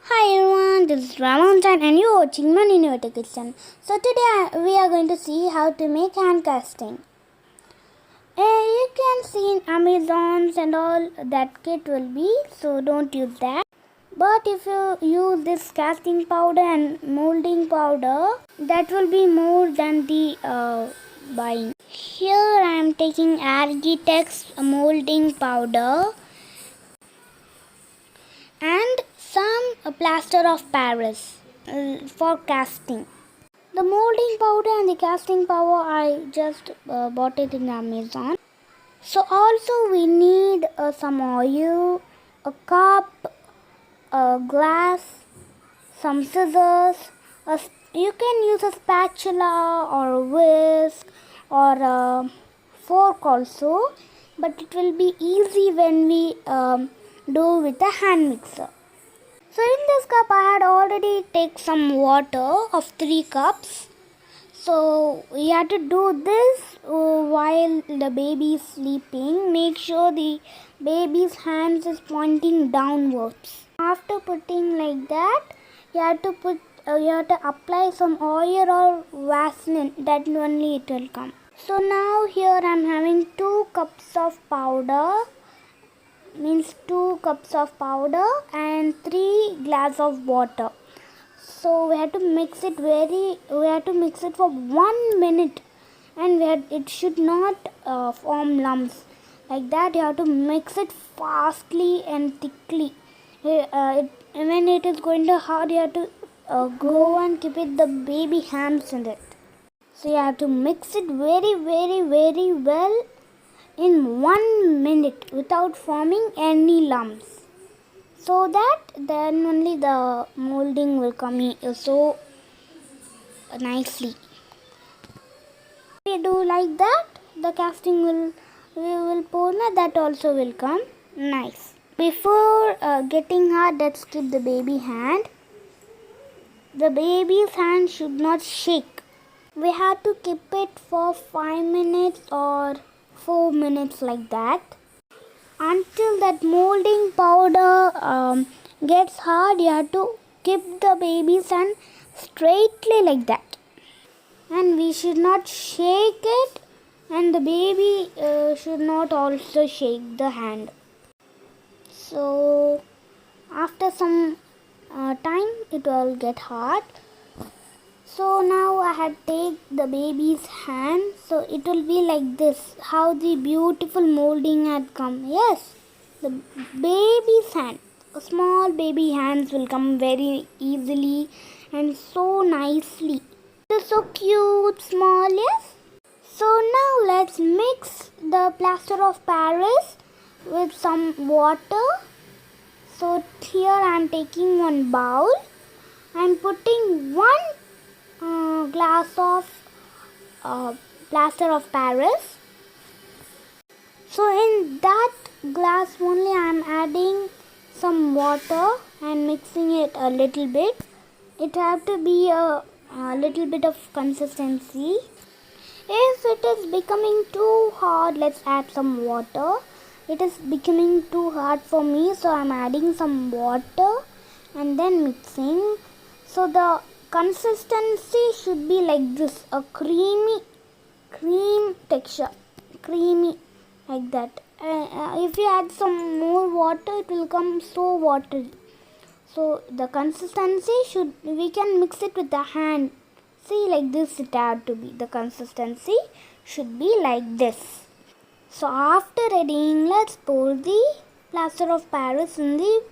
Hi everyone, this is Ramanjan and you're watching Money Innovative Kitchen. So today we are going to see how to make hand casting. You can see in Amazons and all that kit will be, so don't use that. But if you use this casting powder and molding powder, that will be more than the buying. Here I am taking Architect's molding powder and some plaster of Paris for casting. The molding powder and the casting powder I just bought it in Amazon. So also we need some oil, a cup, a glass, some scissors. You can use a spatula or a whisk or a fork also, but it will be easy when we do with a hand mixer. So in this cup I had already take some water of 3 cups. So we have to do this while the baby is sleeping. Make sure the baby's hands is pointing downwards. After putting like that, you have to apply some oil or Vaseline. That only it will come. So now here I am having 2 cups of powder. Means 2 cups of powder and 3 glass of water. So we have to mix it for 1 minute, and it should not form lumps. Like that you have to mix it fastly and thickly. When it is going to hard, you have to go and keep it the baby hands in it. So you have to mix it very well in 1 minute without forming any lumps, so that then only the molding will come so nicely. If we do like that, the casting will pour, that also will come nice. Before getting hard, let's keep the baby hand. The baby's hand should not shake. We have to keep it for 5 minutes or 4 minutes like that, until that molding powder gets hard. You have to keep the baby's hand straightly like that, and we should not shake it, and the baby should not also shake the hand. So after some time it will get hard. So now I had take the baby's hand, so it will be like this. How the beautiful molding had come. Yes, the baby's hand, small baby hands will come very easily and so nicely. It is so cute, small, yes. So now let's mix the plaster of Paris with some water. So here I am taking one bowl. I am putting 1 glass of plaster of Paris. So in that glass only I am adding some water and mixing it a little bit. It have to be a little bit of consistency. If it is becoming too hard, let's add some water. It is becoming too hard for me, so I am adding some water and then mixing. So the consistency should be like this, a cream texture, creamy like that. If you add some more water, it will come so watery. So the consistency we can mix it with the hand. See, like this it had to be. The consistency should be like this. So after readying, let's pour the plaster of Paris in the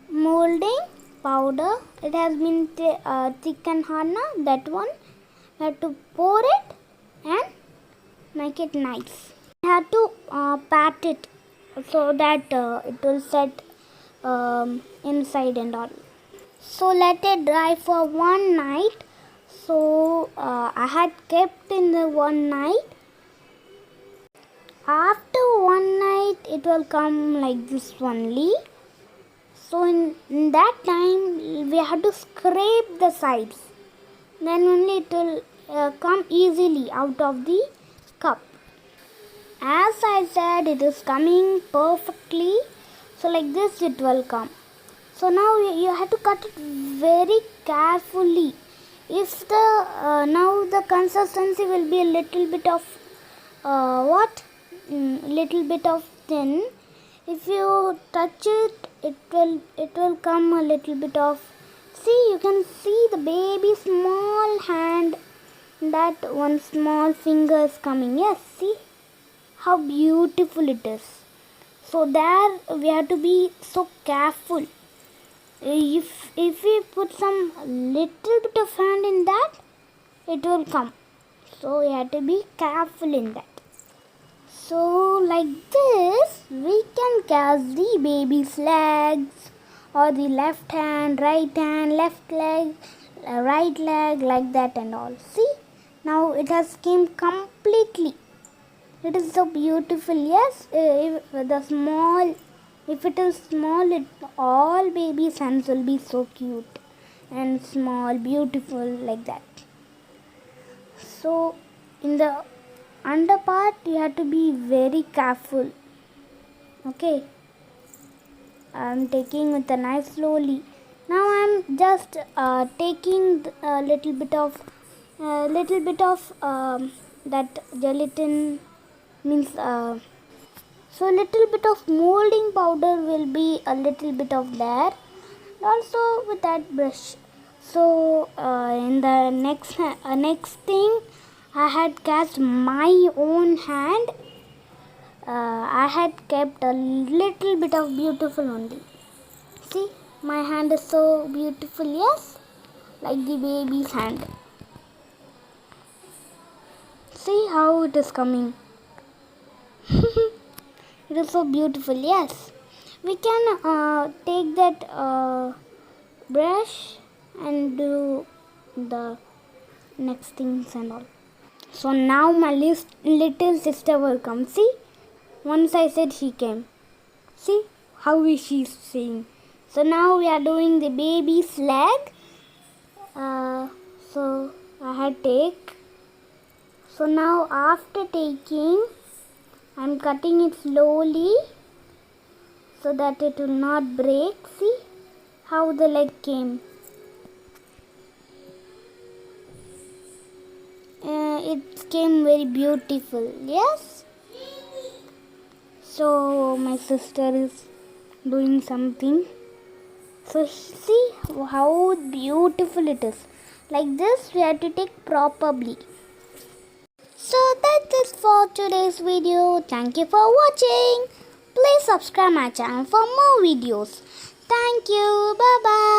molding powder. It has been thick and hard now. That one we have to pour it and make it nice. We have to pat it so that it will set inside and all. So let it dry for 1 night. So I had kept in the 1 night. After 1 night it will come like this only. So in that time we have to scrape the sides. Then only it will come easily out of the cup. As I said, it is coming perfectly. So like this it will come. So now you have to cut it very carefully. If the now the consistency will be a little bit of little bit of thin. If you touch it, it will come a little bit of. See, you can see the baby small hand. That one small finger is coming. Yes, see how beautiful it is. So there we have to be so careful. If we put some little bit of hand in that, it will come. So we have to be careful in that. So like this, we can cast the baby's legs or the left hand, right hand, left leg, right leg, like that and all. See, now it has came completely. It is so beautiful. Yes, if it is small, all baby's hands will be so cute and small, beautiful like that. So in the under part, you have to be very careful. Okay, I'm taking with the knife slowly. Now I'm just taking a little bit of that gelatin means so little bit of molding powder will be a little bit of there. Also with that brush. So in the next thing, I had cast my own hand. I had kept a little bit of beautiful only. See, my hand is so beautiful, yes, like the baby's hand. See how it is coming. It is so beautiful, yes. We can take that brush and do the next things and all. So now my little sister will come. See, once I said she came. See how is she saying. So now we are doing the baby's leg. So I had take. So now after taking, I am cutting it slowly so that it will not break. See how the leg came. It came very beautiful. Yes. So my sister is doing something. So see how beautiful it is. Like this we have to take properly. So that's it for today's video. Thank you for watching. Please subscribe my channel for more videos. Thank you. Bye bye.